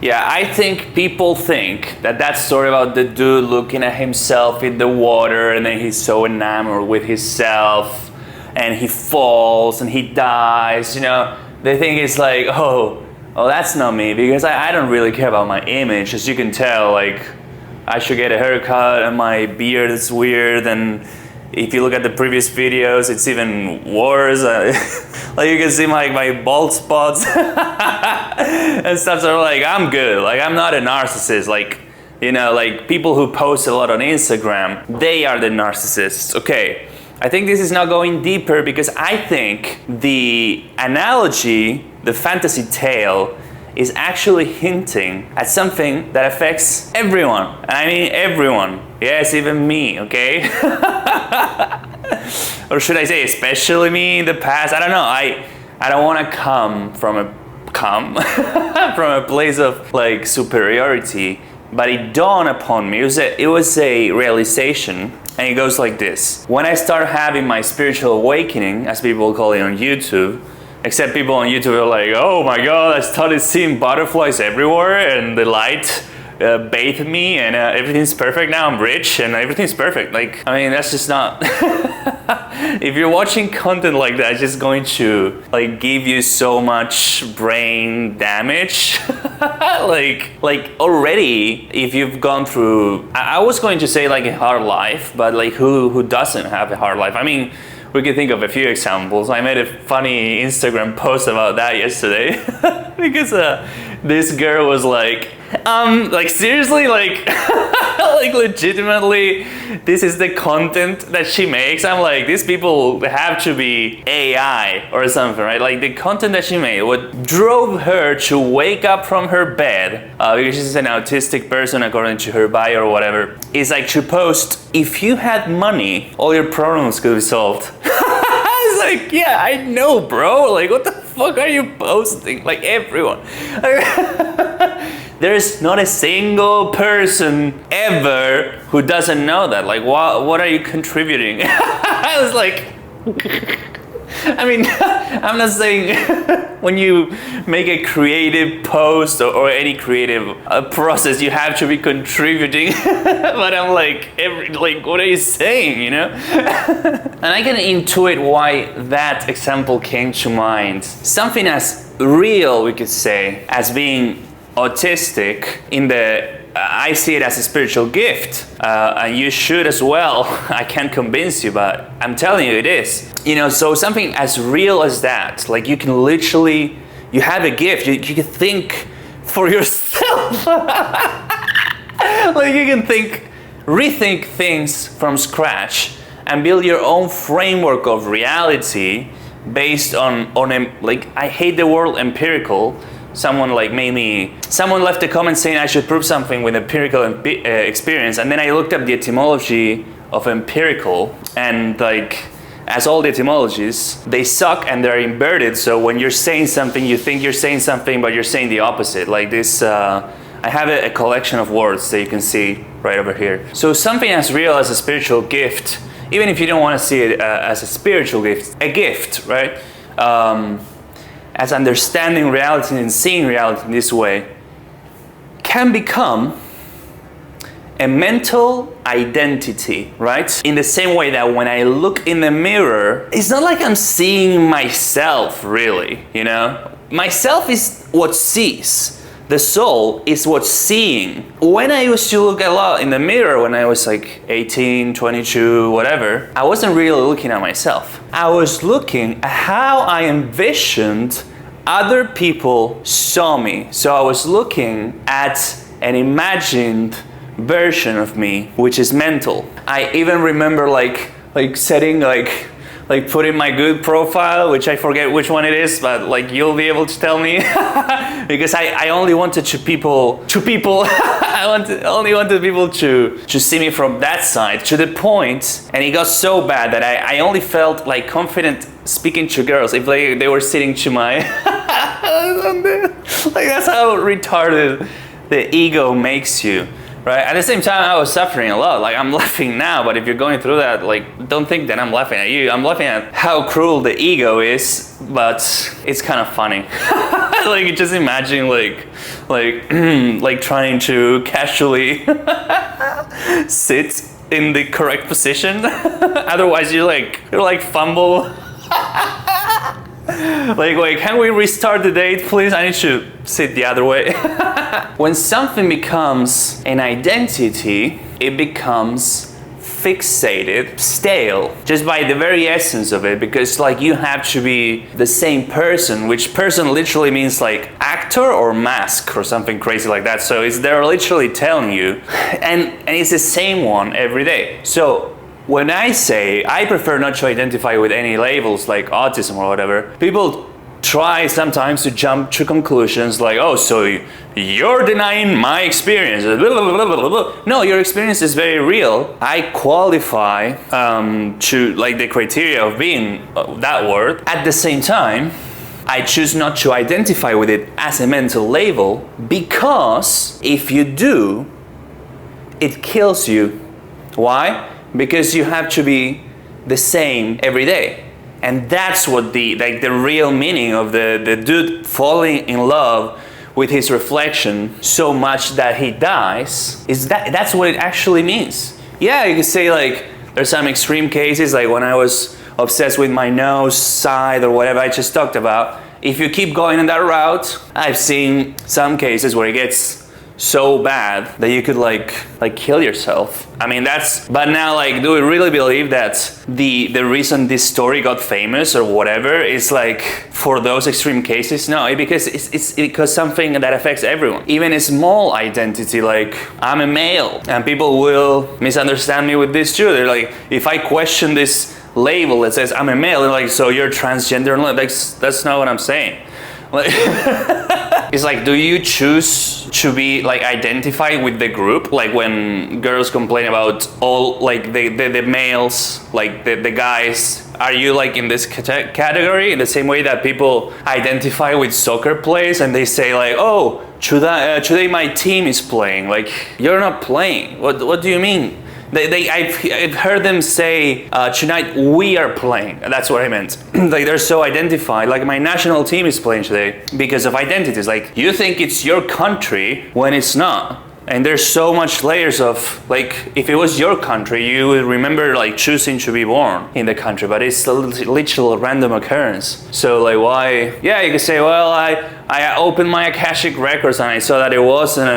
Yeah, I think people think that story about the dude looking at himself in the water and then he's so enamored with himself and he falls and he dies, they think it's like, oh, that's not me, because I don't really care about my image. As you can tell, like, I should get a haircut and my beard is weird, and if you look at the previous videos, it's even worse. Like, you can see my bald spots and stuff. So like, I'm good. Like, I'm not a narcissist. Like, like people who post a lot on Instagram, they are the narcissists. Okay, I think this is not going deeper, because I think the analogy, the fantasy tale, is actually hinting at something that affects everyone. And I mean everyone. Yes, even me, okay? Or should I say especially me in the past? I don't know. I don't want to come from a place of like superiority, but it dawned upon me. It was a realization, and it goes like this. When I start having my spiritual awakening, as people call it on YouTube, except people on YouTube are like, oh my god, I started seeing butterflies everywhere and the light bathed me and everything's perfect. Now I'm rich and everything's perfect. Like, I mean, that's just not... If you're watching content like that, it's just going to like give you so much brain damage. like already, if you've gone through... I was going to say like a hard life, but like who doesn't have a hard life? I mean, we can think of a few examples. I made a funny Instagram post about that yesterday because this girl was like seriously, like like legitimately, this is the content that she makes. I'm like, these people have to be AI or something, right? Like the content that she made, what drove her to wake up from her bed, because she's an autistic person according to her bio or whatever, is like to post, if you had money, all your problems could be solved. It's like, yeah, I know, bro. Like, what the fuck are you posting? Like, everyone. There's not a single person ever who doesn't know that. Like, what are you contributing? I was like... I mean, I'm not saying when you make a creative post or any creative process, you have to be contributing. But I'm like, what are you saying, And I can intuit why that example came to mind. Something as real, we could say, as being autistic I see it as a spiritual gift, and you should as well. I can't convince you, but I'm telling you it is. So something as real as that, like you can literally, you have a gift, you can think for yourself. Like you can rethink things from scratch and build your own framework of reality based on like, I hate the word empirical. Someone left a comment saying I should prove something with empirical experience, and then I looked up the etymology of empirical, and like, as all the etymologies, they suck and they're inverted. So when you're saying something, you think you're saying something, but you're saying the opposite. Like this, I have a collection of words that you can see right over here. So something as real as a spiritual gift, even if you don't want to see it as a spiritual gift, a gift, right? As understanding reality and seeing reality in this way, can become a mental identity, right? In the same way that when I look in the mirror, it's not like I'm seeing myself really, Myself is what sees. The soul is what's seeing. When I used to look a lot in the mirror when I was like 18, 22, whatever, I wasn't really looking at myself. I was looking at how I envisioned other people saw me. So I was looking at an imagined version of me, which is mental. I even remember like setting like putting my good profile, which I forget which one it is, but like you'll be able to tell me because I only wanted people I only wanted people to see me from that side, to the point, and it got so bad that I only felt like confident speaking to girls if they were sitting to my like, that's how retarded the ego makes you. right? At the same time, I was suffering a lot. Like, I'm laughing now, but if you're going through that, like, don't think that I'm laughing at you. I'm laughing at how cruel the ego is, but it's kind of funny. Like, just imagine, like trying to casually sit in the correct position. Otherwise, you're like fumble. Like, wait, can we restart the date, please? I need to sit the other way. When something becomes an identity, it becomes fixated, stale, just by the very essence of it, because like you have to be the same person, which person literally means like actor or mask or something crazy like that. So they're literally telling you, and it's the same one every day. So when I say I prefer not to identify with any labels like autism or whatever, people try sometimes to jump to conclusions like, oh, so you're denying my experience. No, your experience is very real. I qualify to like the criteria of being that word. At the same time, I choose not to identify with it as a mental label, because if you do, it kills you. Why? Because you have to be the same every day. And that's what the real meaning of the dude falling in love with his reflection so much that he dies, that's what it actually means. Yeah, you could say like there's some extreme cases, like when I was obsessed with my nose side or whatever I just talked about. If you keep going in that route, I've seen some cases where it gets so bad that you could like kill yourself. I mean, but now, like, do we really believe that the reason this story got famous or whatever is like for those extreme cases? No, because it's because something that affects everyone. Even a small identity, like I'm a male, and people will misunderstand me with this too. They're like, if I question this label that says I'm a male, they're like, so you're transgender? And like, that's not what I'm saying. Like, it's like, do you choose to be like identified with the group? Like when girls complain about all like the males, like the guys, are you like in this category in the same way that people identify with soccer players and they say like, oh, today my team is playing? Like, you're not playing. What do you mean? I've heard them say, tonight we are playing. That's what I meant. Like, they're so identified. Like, my national team is playing today because of identities. Like, you think it's your country when it's not. And there's so much layers of, like, if it was your country, you would remember, like, choosing to be born in the country, but it's a literal random occurrence. So, like, why? Yeah, you could say, well, I opened my Akashic records and I saw that it wasn't.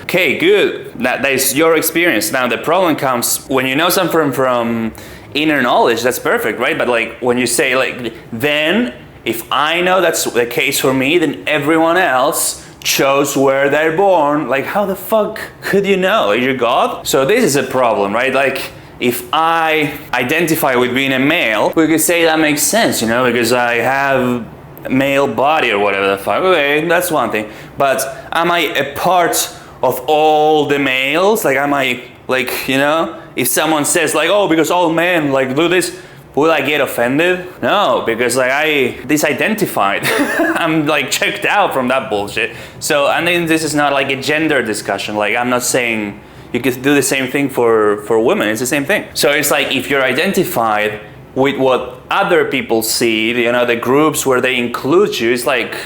Okay, good. That is your experience. Now, the problem comes when you know something from inner knowledge, that's perfect, right? But, like, when you say, like, then, if I know that's the case for me, then everyone else chose where they're born. Like, how the fuck could you know? Are you God? So this is a problem, right? Like, if I identify with being a male, we could say that makes sense, you know, because I have a male body or whatever the fuck. Okay, that's one thing. But am I a part of all the males? Like, am I, like, you know, if someone says like, oh, because all men like do this, will I get offended? No, because like I disidentified. I'm like checked out from that bullshit. So, and then this is not like a gender discussion. Like, I'm not saying you could do the same thing for women. It's the same thing. So it's like if you're identified with what other people see, you know, the groups where they include you, it's like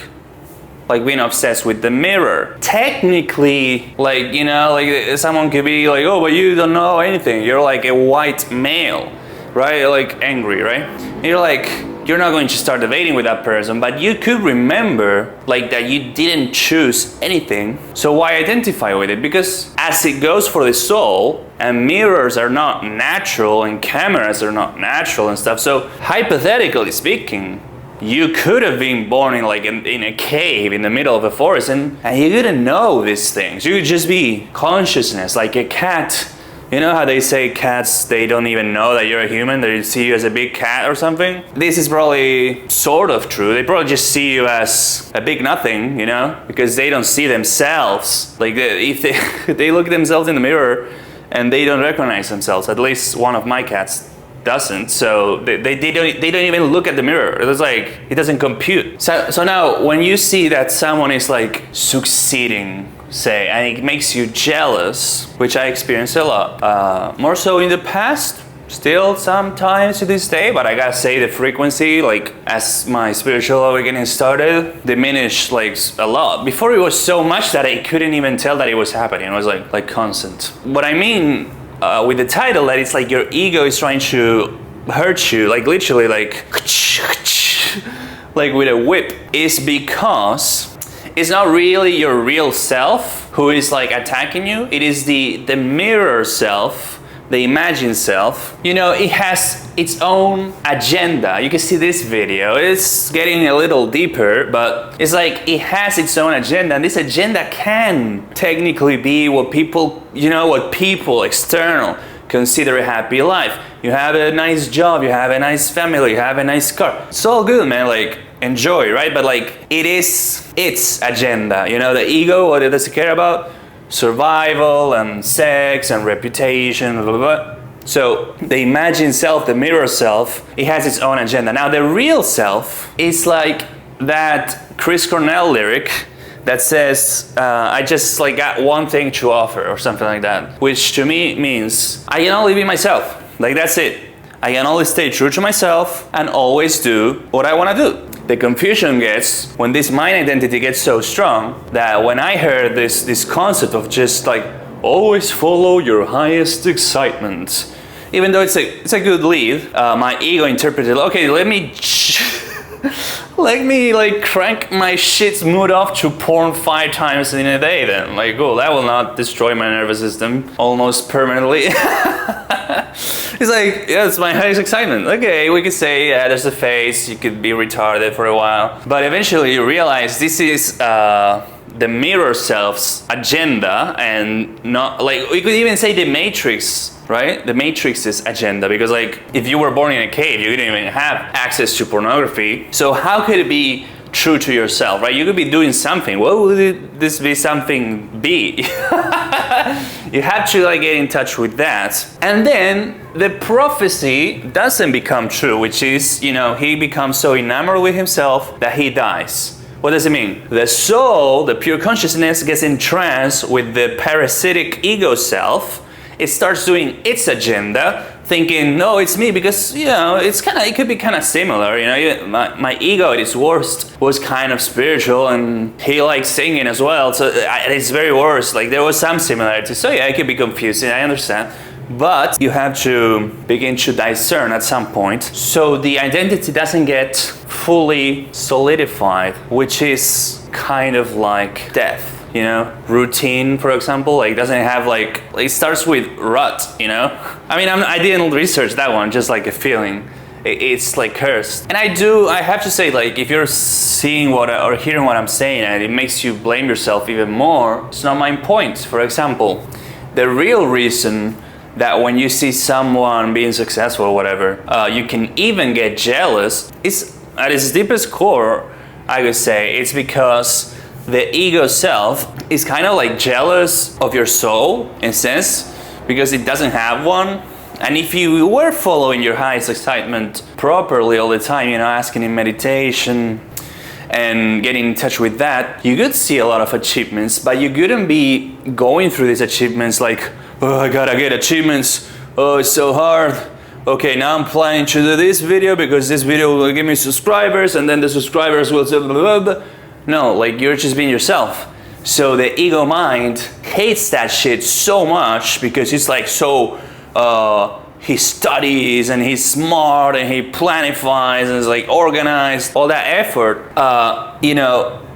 being obsessed with the mirror. Technically, like, you know, like someone could be like, oh, but you don't know anything. You're like a white male. Right? Like angry, right? And you're like, you're not going to start debating with that person, but you could remember like that you didn't choose anything. So why identify with it? Because as it goes for the soul, and mirrors are not natural and cameras are not natural and stuff. So hypothetically speaking, you could have been born in like in a cave in the middle of a forest and you didn't know these things. You could just be consciousness, like a cat. You know how they say cats, they don't even know that you're a human, they see you as a big cat or something? This is probably sort of true. They probably just see you as a big nothing, you know? Because they don't see themselves. Like, if they look at themselves in the mirror and they don't recognize themselves, at least one of my cats doesn't. So they don't even look at the mirror. It's like it doesn't compute. So now when you see that someone is like succeeding, say, and it makes you jealous, which I experience a lot, more so in the past. Still sometimes to this day, but I gotta say the frequency, like as my spiritual awakening started, diminished like a lot. Before it was so much that I couldn't even tell that it was happening. It was like constant. What I mean with the title, that it's like your ego is trying to hurt you, like literally like with a whip, is because it's not really your real self who is like attacking you. It is the mirror self, the imagined self. You know, it has its own agenda. You can see this video, it's getting a little deeper, but it's like it has its own agenda, and this agenda can technically be what people, you know, what people external consider a happy life. You have a nice job, you have a nice family, you have a nice car. It's all good, man, like enjoy, right? But like it is its agenda, you know, the ego, what does it care about? Survival and sex and reputation, blah, blah, blah. So the imagined self, the mirror self, it has its own agenda. Now the real self is like that Chris Cornell lyric that says, I just like got one thing to offer, or something like that, which to me means I can only be myself. Like that's it. I can only stay true to myself and always do what I want to do. The confusion gets when this mind identity gets so strong that when I heard this concept of just like always follow your highest excitement, even though it's a good lead, my ego interpreted, okay, let me like crank my shit's mood off to porn 5 times in a day then. Like, cool, that will not destroy my nervous system almost permanently. It's like, yeah, it's my highest excitement. Okay, we could say, yeah, there's a phase, you could be retarded for a while. But eventually you realize this is the mirror self's agenda, and not, like, we could even say the Matrix, right? The Matrix's agenda, because like, if you were born in a cave, you didn't even have access to pornography. So how could it be true to yourself, right? You could be doing something. What would this be something be? You have to like get in touch with that. And then the prophecy doesn't become true, which is, you know, he becomes so enamored with himself that he dies. What does it mean? The soul, the pure consciousness, gets entranced with the parasitic ego self. It starts doing its agenda, thinking, no, it's me, because, you know, it could be kind of similar, you know. My ego at its worst was kind of spiritual, and he likes singing as well, so at its very worst, like, there was some similarity. So yeah, it could be confusing, I understand. But you have to begin to discern at some point, so the identity doesn't get fully solidified, which is kind of like death. You know, routine, for example, like doesn't have like it starts with rut, you know. I mean, I didn't research that one, just like a feeling. It's like cursed. And I have to say, like, if you're seeing or hearing what I'm saying and it makes you blame yourself even more, it's not my point. For example, the real reason that when you see someone being successful or whatever, you can even get jealous is at its deepest core, I would say, it's because the ego self is kind of like jealous of your soul in a sense, because it doesn't have one. And if you were following your highest excitement properly all the time, you know, asking in meditation and getting in touch with that, you could see a lot of achievements, but you couldn't be going through these achievements like, oh, I gotta get achievements, oh, it's so hard. Okay, now I'm planning to do this video because this video will give me subscribers, and then the subscribers will say blah, blah, blah. No, like, you're just being yourself. So the ego mind hates that shit so much because it's like so, he studies and he's smart and he planifies and is like organized, all that effort, you know,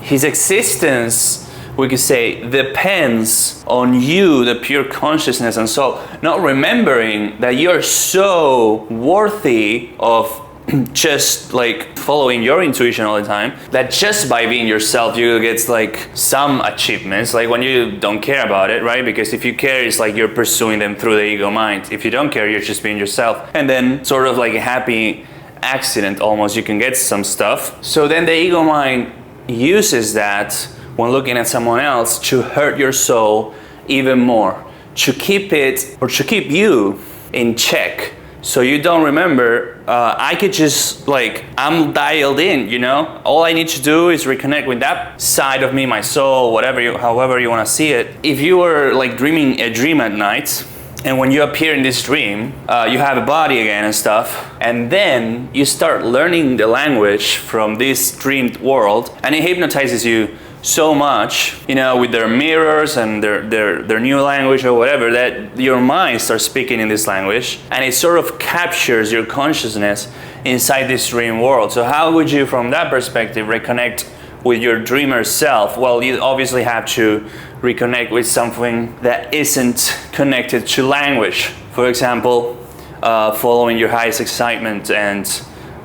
his existence, we could say, depends on you, the pure consciousness and soul, not remembering that you're so worthy of just like following your intuition all the time, that just by being yourself you get like some achievements, like when you don't care about it, right? Because if you care, it's like you're pursuing them through the ego mind. If you don't care, you're just being yourself, and then sort of like a happy accident almost, you can get some stuff. So then the ego mind uses that when looking at someone else to hurt your soul even more, to keep it, or to keep you in check, so you don't remember, I could just like, I'm dialed in, you know? All I need to do is reconnect with that side of me, my soul, however you want to see it. If you were like dreaming a dream at night, and when you appear in this dream, you have a body again and stuff, and then you start learning the language from this dreamed world, and it hypnotizes you so much, you know, with their mirrors and their new language or whatever, that your mind starts speaking in this language, and it sort of captures your consciousness inside this dream world. So how would you, from that perspective, reconnect with your dreamer self? Well, you obviously have to reconnect with something that isn't connected to language. For example, following your highest excitement and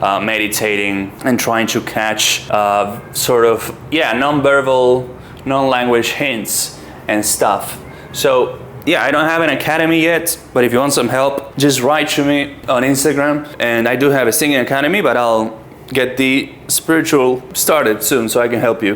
meditating and trying to catch non-verbal, non-language hints and stuff. So yeah, I don't have an academy yet, but if you want some help, just write to me on Instagram. And I do have a singing academy, but I'll get the spiritual started soon so I can help you.